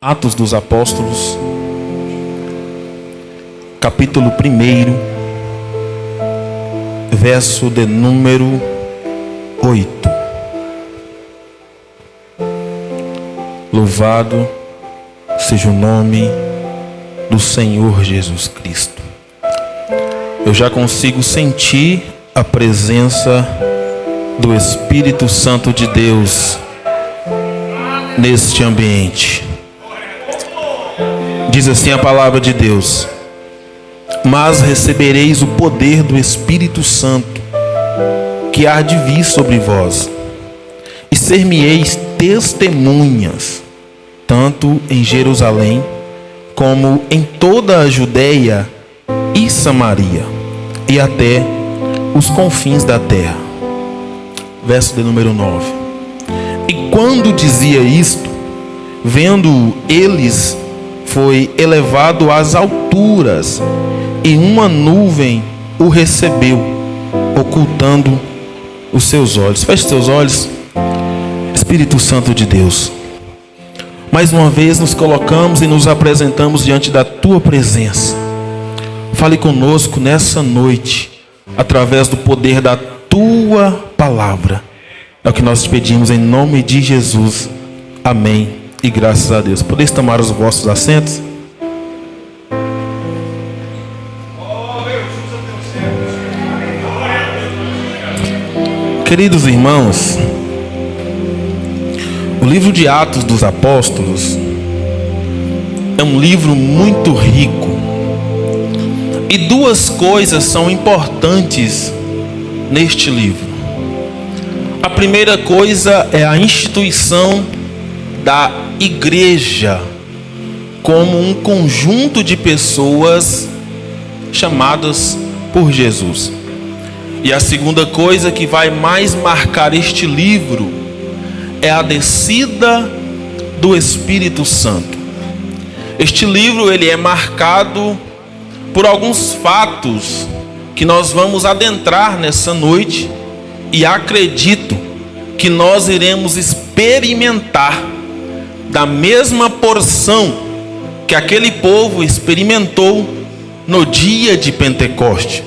Atos dos Apóstolos, capítulo 1, verso de número 8. Louvado seja o nome do Senhor Jesus Cristo. Eu já consigo sentir a presença do Espírito Santo de Deus neste ambiente. Diz assim a palavra de Deus: mas recebereis o poder do Espírito Santo, que há de vir sobre vós, e ser-me-eis testemunhas, tanto em Jerusalém, como em toda a Judeia e Samaria, e até os confins da terra. Verso de número 9. E quando dizia isto, vendo eles, foi elevado às alturas, e uma nuvem o recebeu, ocultando os seus olhos. Feche seus olhos. Espírito Santo de Deus, mais uma vez nos colocamos e nos apresentamos diante da Tua presença. Fale conosco nessa noite, através do poder da Tua palavra. É o que nós te pedimos em nome de Jesus. Amém. E graças a Deus. Podeis tomar os vossos assentos? Queridos irmãos, o livro de Atos dos Apóstolos é um livro muito rico. E duas coisas são importantes neste livro. A primeira coisa é a instituição da igreja como um conjunto de pessoas chamadas por Jesus. E a segunda coisa que vai mais marcar este livro é a descida do Espírito Santo. Este livro ele é marcado por alguns fatos que nós vamos adentrar nessa noite, e acredito que nós iremos experimentar da mesma porção que aquele povo experimentou no dia de Pentecoste.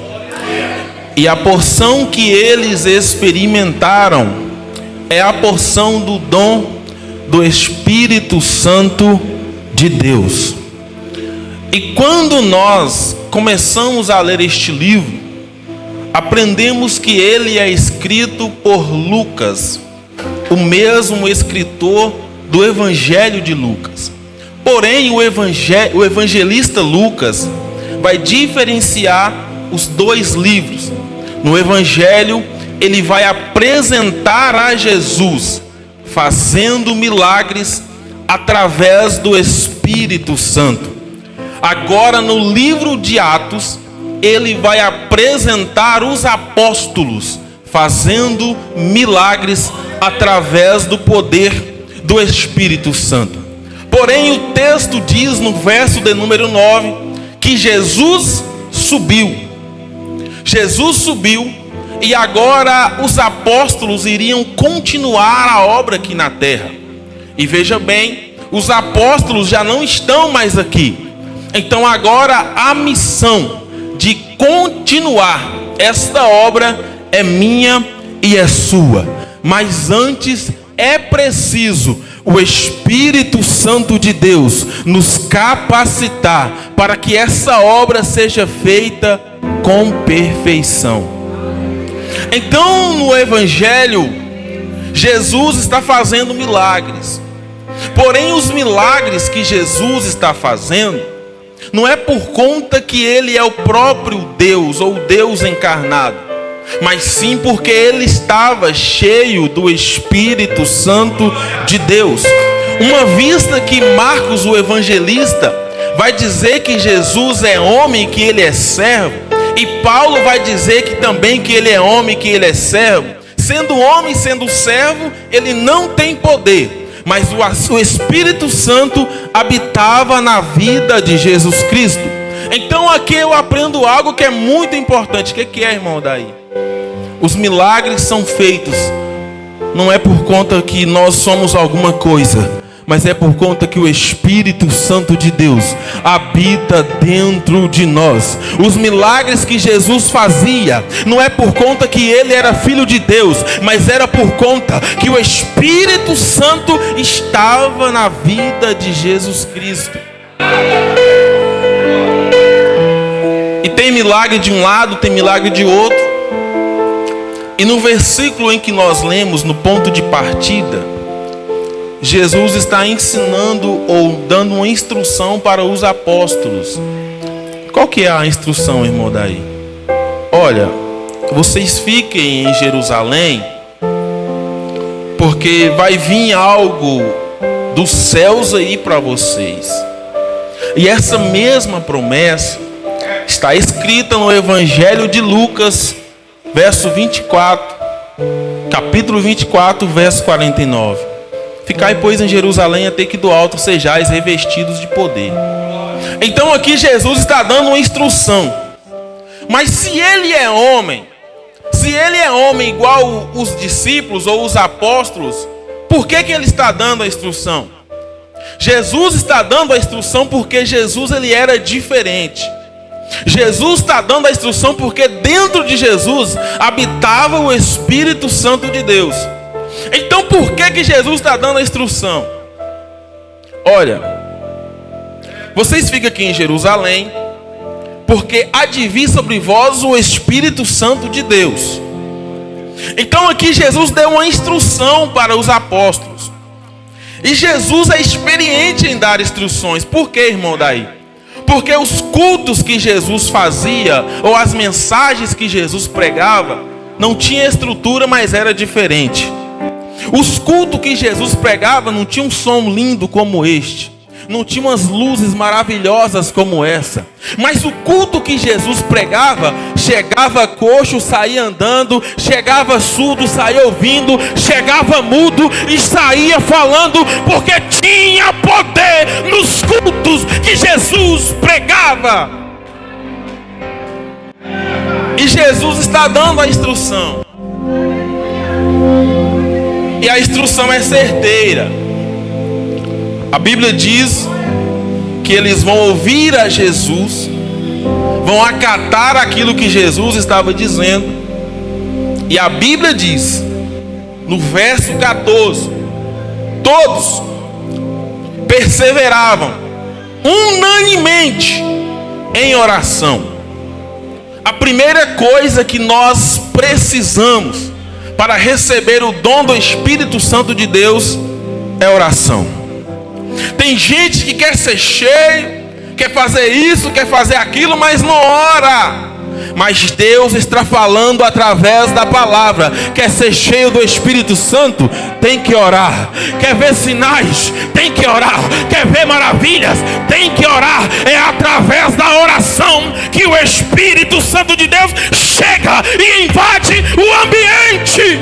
E a porção que eles experimentaram é a porção do dom do Espírito Santo de Deus. E quando nós começamos a ler este livro, aprendemos que ele é escrito por Lucas, o mesmo escritor do Evangelho de Lucas. Porém, o evangelista Lucas vai diferenciar os dois livros. No Evangelho, ele vai apresentar a Jesus fazendo milagres através do Espírito Santo. Agora, no livro de Atos, ele vai apresentar os apóstolos fazendo milagres através do poder do Espírito Santo. Porém, o texto diz no verso de número 9 que Jesus subiu. Jesus subiu, e agora os apóstolos iriam continuar a obra aqui na terra. E veja bem, os apóstolos já não estão mais aqui. Então agora a missão de continuar esta obra é minha e é sua. Mas antes é preciso o Espírito Santo de Deus nos capacitar para que essa obra seja feita com perfeição. Então, no Evangelho, Jesus está fazendo milagres. Porém, os milagres que Jesus está fazendo não é por conta que ele é o próprio Deus ou Deus encarnado, mas sim porque ele estava cheio do Espírito Santo de Deus. Uma vista que Marcos, o evangelista, vai dizer que Jesus é homem e que ele é servo, e Paulo vai dizer que também que ele é homem e que ele é servo. Sendo homem, sendo servo, ele não tem poder, mas o Espírito Santo habitava na vida de Jesus Cristo. Então aqui eu aprendo algo que é muito importante. O que é, irmão, daí? Os milagres são feitos não é por conta que nós somos alguma coisa, mas é por conta que o Espírito Santo de Deus habita dentro de nós. Os milagres que Jesus fazia não é por conta que ele era filho de Deus, mas era por conta que o Espírito Santo estava na vida de Jesus Cristo. E tem milagre de um lado, tem milagre de outro. E no versículo em que nós lemos, no ponto de partida, Jesus está ensinando ou dando uma instrução para os apóstolos. Qual que é a instrução, irmão daí? Olha, vocês fiquem em Jerusalém, porque vai vir algo dos céus aí para vocês. E essa mesma promessa está escrita no Evangelho de Lucas, verso 24, capítulo 24, verso 49. Ficai, pois, em Jerusalém até que do alto sejais revestidos de poder. Então aqui Jesus está dando uma instrução. Mas se ele é homem igual os discípulos ou os apóstolos, por que ele está dando a instrução? Jesus está dando a instrução porque Jesus ele era diferente. Jesus está dando a instrução porque dentro de Jesus habitava o Espírito Santo de Deus. Então por que Jesus está dando a instrução? Olha, vocês ficam aqui em Jerusalém, porque há de vir sobre vós o Espírito Santo de Deus. Então aqui Jesus deu uma instrução para os apóstolos. E Jesus é experiente em dar instruções. Por que, irmão daí? Porque os cultos que Jesus fazia, ou as mensagens que Jesus pregava, não tinha estrutura, mas era diferente. Os cultos que Jesus pregava não tinha um som lindo como este, não tinha umas luzes maravilhosas como essa. Mas o culto que Jesus pregava, chegava coxo, saía andando, chegava surdo, saía ouvindo, chegava mudo e saía falando, porque tinha poder nos cultos que Jesus pregava. E Jesus está dando a instrução. E a instrução é certeira. A Bíblia diz que eles vão ouvir a Jesus, vão acatar aquilo que Jesus estava dizendo. E a Bíblia diz, no verso 14, todos perseveravam unanimemente em oração. A primeira coisa que nós precisamos para receber o dom do Espírito Santo de Deus é oração. Tem gente que quer ser cheio, quer fazer isso, quer fazer aquilo, mas não ora. Mas Deus está falando através da palavra. Quer ser cheio do Espírito Santo? Tem que orar. Quer ver sinais? Tem que orar. Quer ver maravilhas? Tem que orar. É através da oração que o Espírito Santo de Deus chega e invade o ambiente.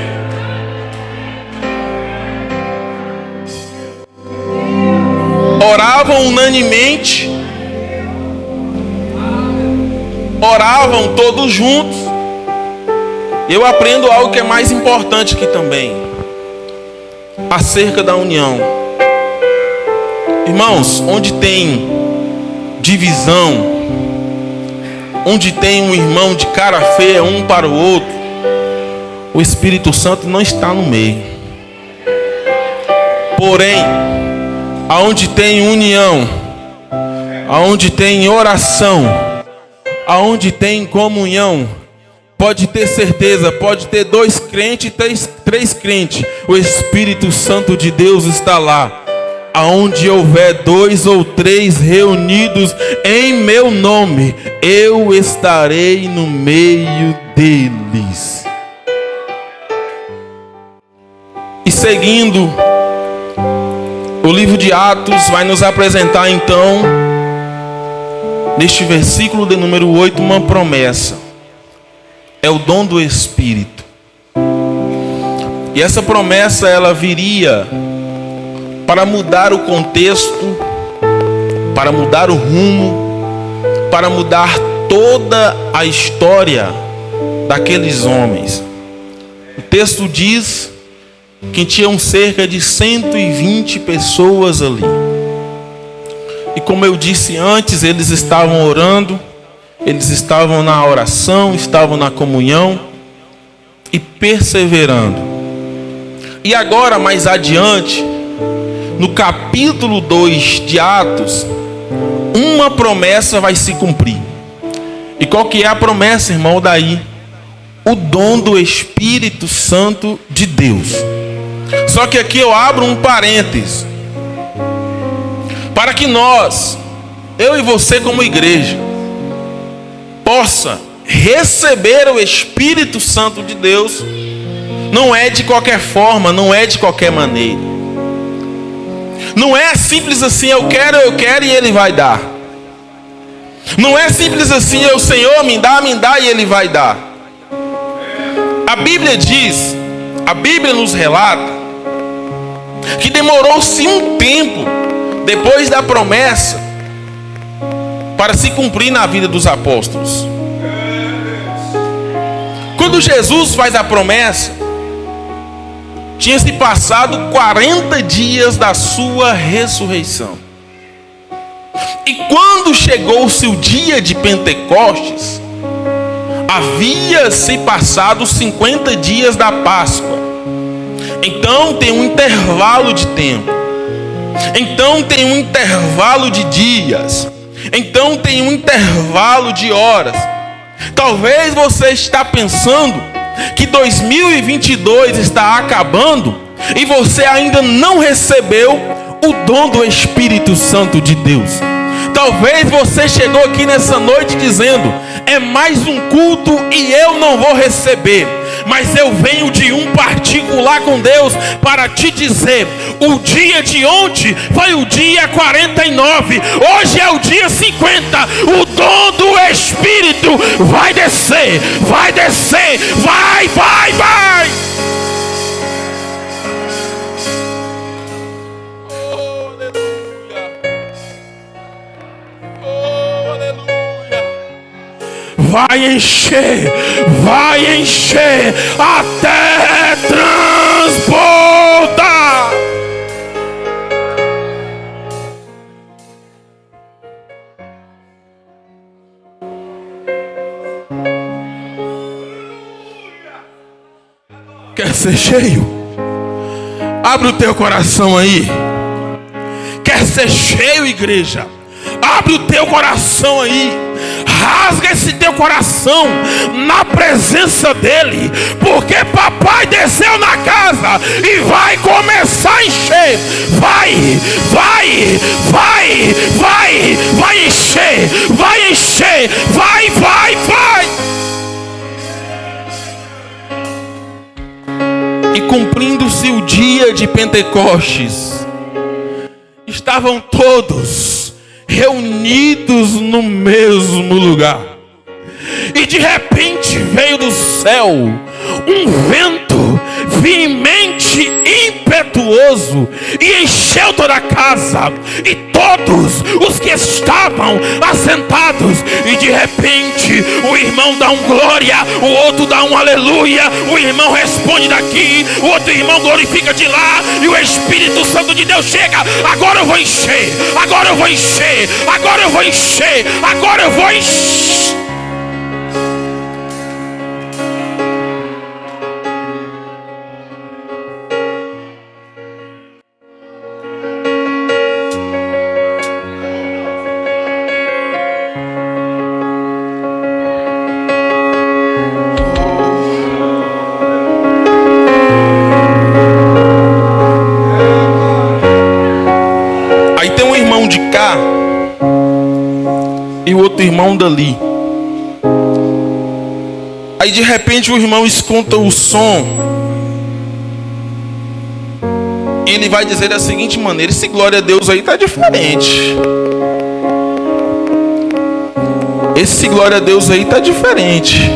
Oravam unanimemente, oravam todos juntos. Eu aprendo algo que é mais importante aqui também, acerca da união. Irmãos, onde tem divisão, onde tem um irmão de cara feia um para o outro, o Espírito Santo não está no meio. Porém, aonde tem união, aonde tem oração, aonde tem comunhão, pode ter certeza, pode ter 2 crentes, 3 crentes, o Espírito Santo de Deus está lá. Aonde houver 2 ou 3 reunidos em meu nome, eu estarei no meio deles. E seguindo, o livro de Atos vai nos apresentar então, neste versículo de número 8, uma promessa. É o dom do Espírito. E essa promessa ela viria para mudar o contexto, para mudar o rumo, para mudar toda a história daqueles homens. O texto diz que tinham cerca de 120 pessoas ali. E como eu disse antes, eles estavam orando, eles estavam na oração, estavam na comunhão e perseverando. E agora, mais adiante, no capítulo 2 de Atos, uma promessa vai se cumprir. E qual que é a promessa, irmão? Daí, o dom do Espírito Santo de Deus. Só que aqui eu abro um parênteses, para que nós, eu e você como igreja, possa receber o Espírito Santo de Deus. Não é de qualquer forma, não é de qualquer maneira. Não é simples assim, eu quero e Ele vai dar. Não é simples assim, o Senhor me dá e Ele vai dar. A Bíblia diz, a Bíblia nos relata, que demorou-se um tempo, depois da promessa, para se cumprir na vida dos apóstolos. Quando Jesus faz a promessa, tinha se passado 40 dias da sua ressurreição. E quando chegou-se o dia de Pentecostes, havia se passado 50 dias da Páscoa. Então tem um intervalo de tempo. Então tem um intervalo de dias. Então tem um intervalo de horas. Talvez você está pensando que 2022 está acabando e você ainda não recebeu o dom do Espírito Santo de Deus. Talvez você chegou aqui nessa noite dizendo: é mais um culto e eu não vou receber. Mas eu venho de um particular com Deus para te dizer: o dia de ontem foi o dia 49, hoje é o dia 50. O dom do Espírito vai descer, vai, vai. Vai encher até transbordar. Quer ser cheio? Abre o teu coração aí. Quer ser cheio, igreja? Abre o teu coração aí. Rasga esse teu coração na presença dele, porque papai desceu na casa e vai começar a encher. Vai encher, vai. E cumprindo-se o dia de Pentecostes, estavam todos reunidos no mesmo lugar. E de repente veio do céu um vento veemente, impetuoso, e encheu toda a casa e todos os que estavam assentados. E de repente o irmão dá um glória, o outro dá um aleluia, o irmão responde daqui, o outro irmão glorifica de lá, e o Espírito Santo de Deus chega. Agora eu vou encher. E o outro irmão dali. Aí de repente o irmão escuta o som. E ele vai dizer da seguinte maneira: esse glória a Deus aí tá diferente. Esse glória a Deus aí tá diferente.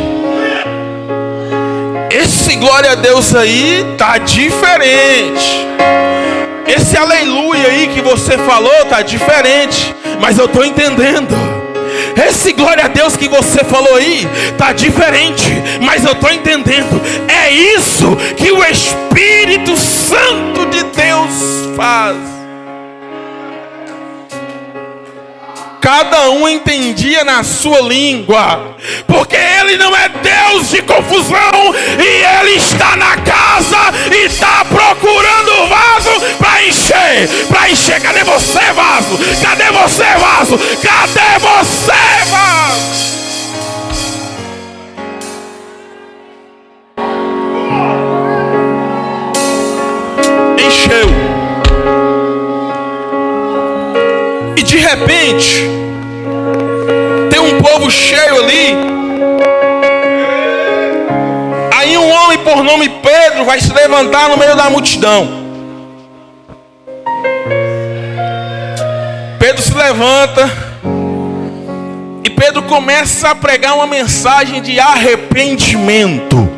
Esse glória a Deus aí tá diferente. Esse aleluia aí que você falou tá diferente. Mas eu estou entendendo. esse glória a Deus que você falou aí está diferente, mas eu estou entendendo. É isso que o Espírito Santo de Deus faz. Cada um entendia na sua língua, porque Ele não é Deus de confusão, e Ele está na casa e está procurando vaso para encher. Cadê você, vaso? Cadê você, vaso? Cadê você, vaso? Encheu. E de repente, tem um povo cheio ali. Aí um homem por nome Pedro vai se levantar no meio da multidão. Pedro se levanta e Pedro começa a pregar uma mensagem de arrependimento.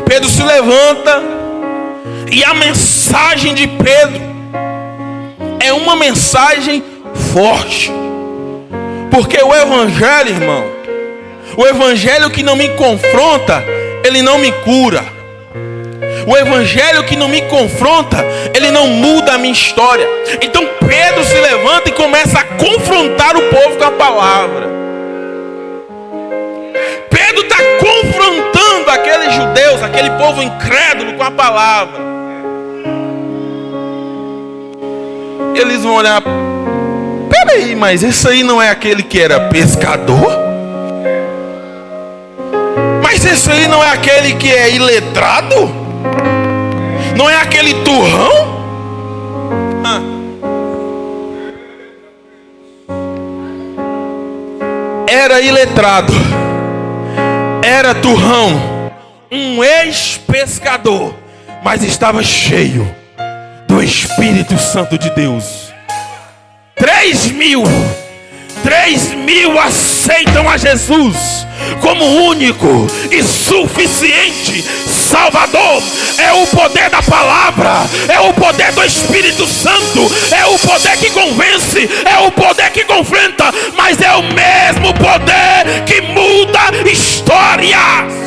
Pedro se levanta e a mensagem de Pedro é uma mensagem forte. Porque o evangelho, irmão, o evangelho que não me confronta, ele não me cura. O evangelho que não me confronta, ele não muda a minha história. Então Pedro se levanta e começa a confrontar o povo com a palavra. Pedro está confrontando aqueles judeus, aquele povo incrédulo com a palavra. Eles vão olhar: peraí, mas esse aí não é aquele que era pescador? Mas esse aí não é aquele que é iletrado? Não é aquele turrão? Era iletrado, era turrão, um ex-pescador, mas estava cheio do Espírito Santo de Deus. 3.000 aceitam a Jesus como único e suficiente Salvador. É o poder da palavra, é o poder do Espírito Santo, é o poder que convence, é o poder que confronta, mas é o mesmo poder que muda histórias.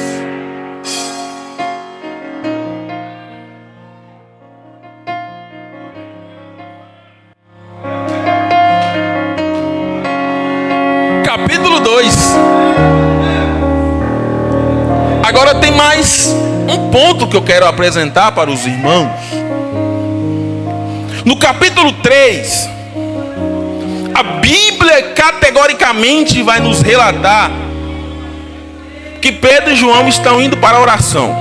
Capítulo 2. Agora tem mais um ponto que eu quero apresentar para os irmãos. No capítulo 3, a Bíblia categoricamente vai nos relatar que Pedro e João estão indo para a oração.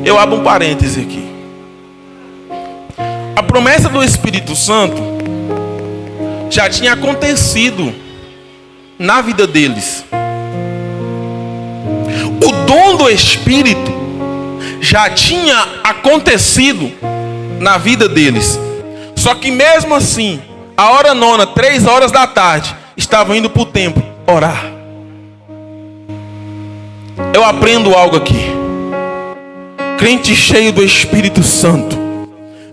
Eu abro um parêntese aqui. A promessa do Espírito Santo já tinha acontecido na vida deles. O dom do Espírito já tinha acontecido na vida deles. Só que mesmo assim, a hora nona, 3 horas da tarde, estavam indo para o templo orar. Eu aprendo algo aqui. Crente cheio do Espírito Santo,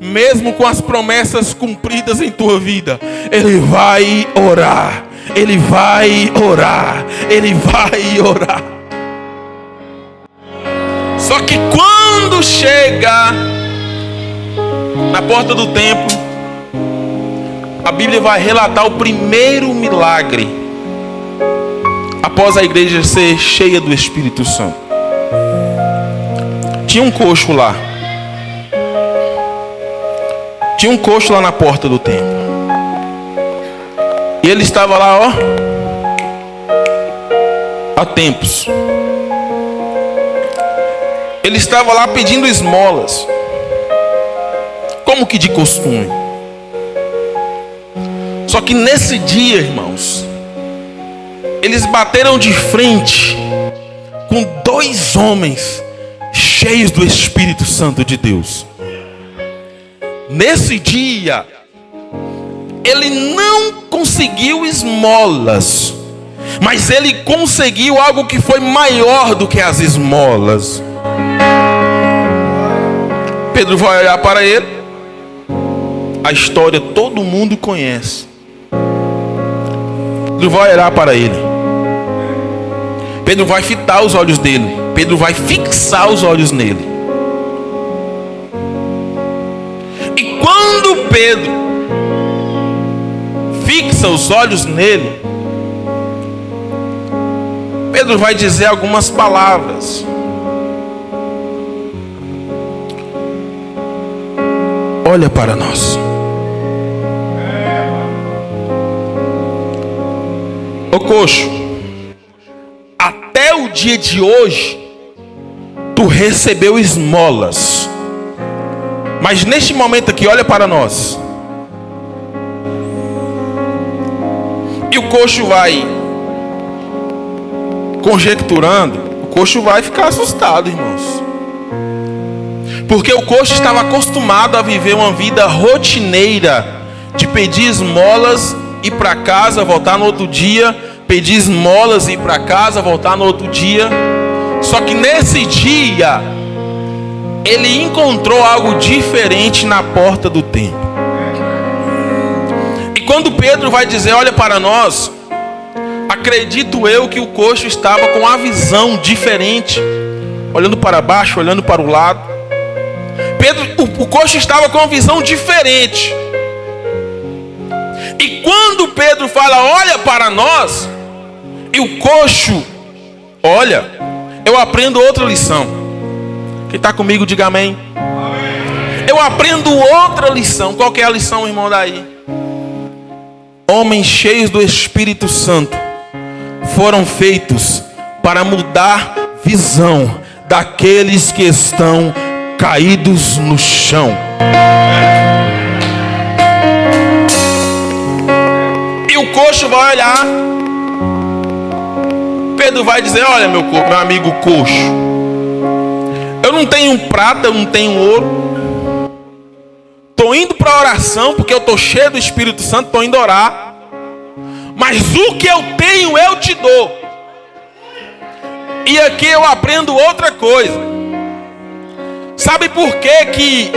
mesmo com as promessas cumpridas em tua vida, ele vai orar. Ele vai orar. Ele vai orar. Só que quando chega na porta do templo, a Bíblia vai relatar o primeiro milagre após a igreja ser cheia do Espírito Santo. Tinha um coxo lá. Tinha um coxo lá na porta do templo. E ele estava lá, há tempos. Ele estava lá pedindo esmolas, como que de costume. Só que nesse dia, irmãos, eles bateram de frente com 2 homens cheios do Espírito Santo de Deus. Nesse dia, ele não conseguiu esmolas, mas ele conseguiu algo que foi maior do que as esmolas. Pedro vai olhar para ele a história todo mundo conhece. Pedro vai olhar para ele. Pedro vai fitar os olhos dele. Pedro vai fixar os olhos nele. E quando Pedro fixa os olhos nele, Pedro vai dizer algumas palavras. Olha para nós. Ô coxo, até o dia de hoje tu recebeu esmolas, mas neste momento aqui, olha para nós. E o coxo vai conjecturando, o coxo vai ficar assustado, irmãos. Porque o coxo estava acostumado a viver uma vida rotineira de pedir esmolas, ir para casa, voltar no outro dia, pedir esmolas, ir para casa, voltar no outro dia. Só que nesse dia ele encontrou algo diferente na porta do templo. E quando Pedro vai dizer, olha para nós, acredito eu que o coxo estava com a visão diferente, olhando para baixo, olhando para o lado. O coxo estava com uma visão diferente. E quando Pedro fala, olha para nós, e o coxo olha, eu aprendo outra lição. Quem está comigo, diga amém. Eu aprendo outra lição. Qual que é a lição, irmão, daí? Homens cheios do Espírito Santo foram feitos para mudar visão daqueles que estão caídos no chão. E o coxo vai olhar. Pedro vai dizer, olha meu amigo coxo, eu não tenho prata, eu não tenho ouro. Estou indo para a oração porque eu estou cheio do Espírito Santo, estou indo orar. Mas o que eu tenho eu te dou. E aqui eu aprendo outra coisa. Sabe por que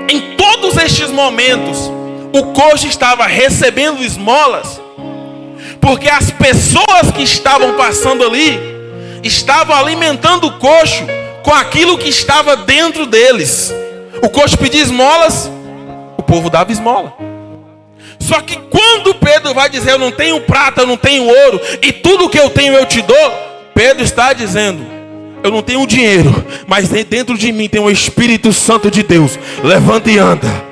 em todos estes momentos o coxo estava recebendo esmolas? Porque as pessoas que estavam passando ali estavam alimentando o coxo com aquilo que estava dentro deles. O coxo pedia esmolas, o povo dava esmola. Só que quando Pedro vai dizer, eu não tenho prata, eu não tenho ouro, e tudo que eu tenho eu te dou, Pedro está dizendo, eu não tenho dinheiro, mas dentro de mim tem o Espírito Santo de Deus. Levanta e anda.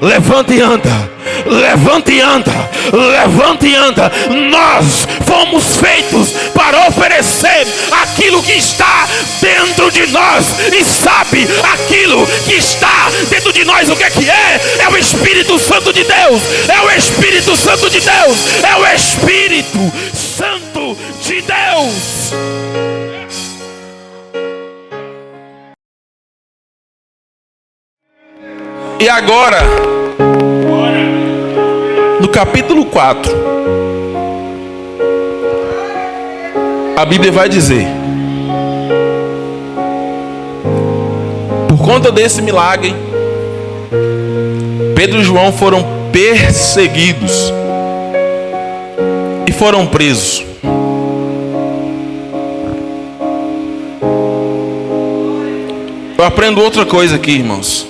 Levanta e anda. Levanta e anda. Levanta e anda. Nós fomos feitos para oferecer aquilo que está dentro de nós. E sabe aquilo que está dentro de nós, o que é? É o Espírito Santo de Deus. É o Espírito Santo de Deus. É o Espírito Santo de Deus. E agora, no capítulo 4, a Bíblia vai dizer, por conta desse milagre, Pedro e João foram perseguidos e foram presos. Eu aprendo outra coisa aqui, irmãos.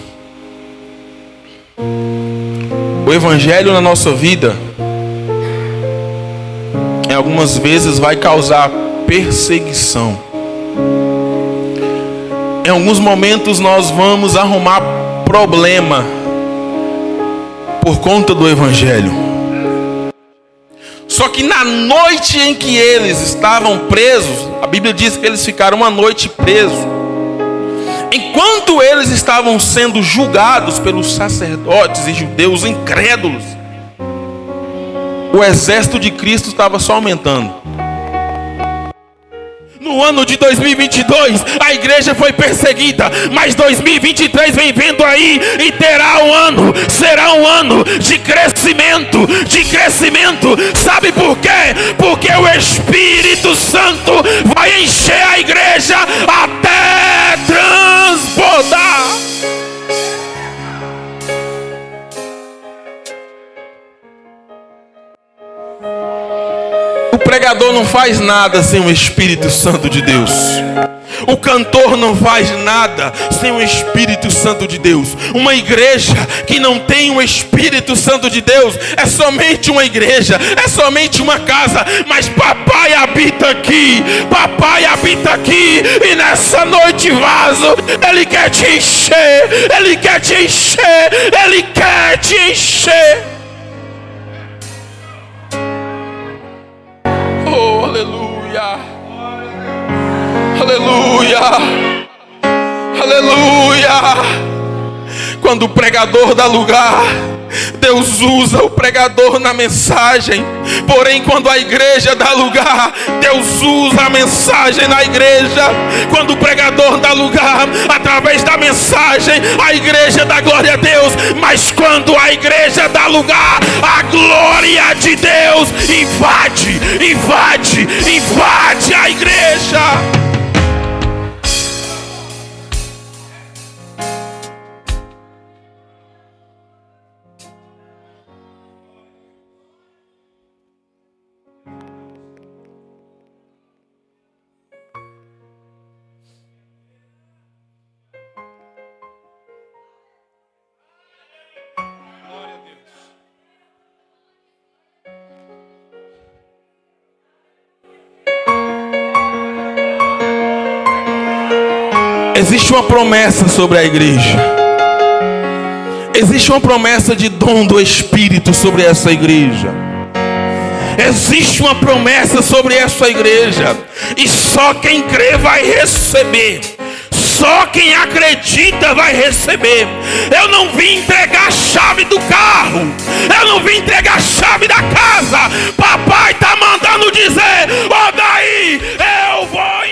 O Evangelho na nossa vida, em algumas vezes vai causar perseguição. Em alguns momentos nós vamos arrumar problema por conta do Evangelho. Só que na noite em que eles estavam presos, a Bíblia diz que eles ficaram uma noite presos. Enquanto eles estavam sendo julgados pelos sacerdotes e judeus incrédulos, o exército de Cristo estava só aumentando. No ano de 2022, a igreja foi perseguida, mas 2023 vem vindo aí e será um ano de crescimento, Sabe por quê? Porque o Espírito Santo vai encher a igreja até transbordar. pregador não faz nada sem o Espírito Santo de Deus. O cantor não faz nada sem o Espírito Santo de Deus. Uma igreja que não tem o Espírito Santo de Deus é somente uma igreja, é somente uma casa. Mas papai habita aqui, papai habita aqui. E nessa noite, vaso, Ele quer te encher, Ele quer te encher, Ele quer te encher. Oh, aleluia. Aleluia, aleluia. Quando o pregador dá lugar, Deus usa o pregador na mensagem. Porém, quando a igreja dá lugar, Deus usa a mensagem na igreja. Quando o pregador dá lugar, através da mensagem, a igreja dá glória a Deus. Mas quando a igreja dá lugar, a glória de Deus invade a igreja. Existe uma promessa sobre a igreja. Existe uma promessa de dom do Espírito sobre essa igreja. Existe uma promessa sobre essa igreja. E só quem crê vai receber. Só quem acredita vai receber. Eu não vim entregar a chave do carro. Eu não vim entregar a chave da casa. Papai está mandando dizer: ó, daí eu vou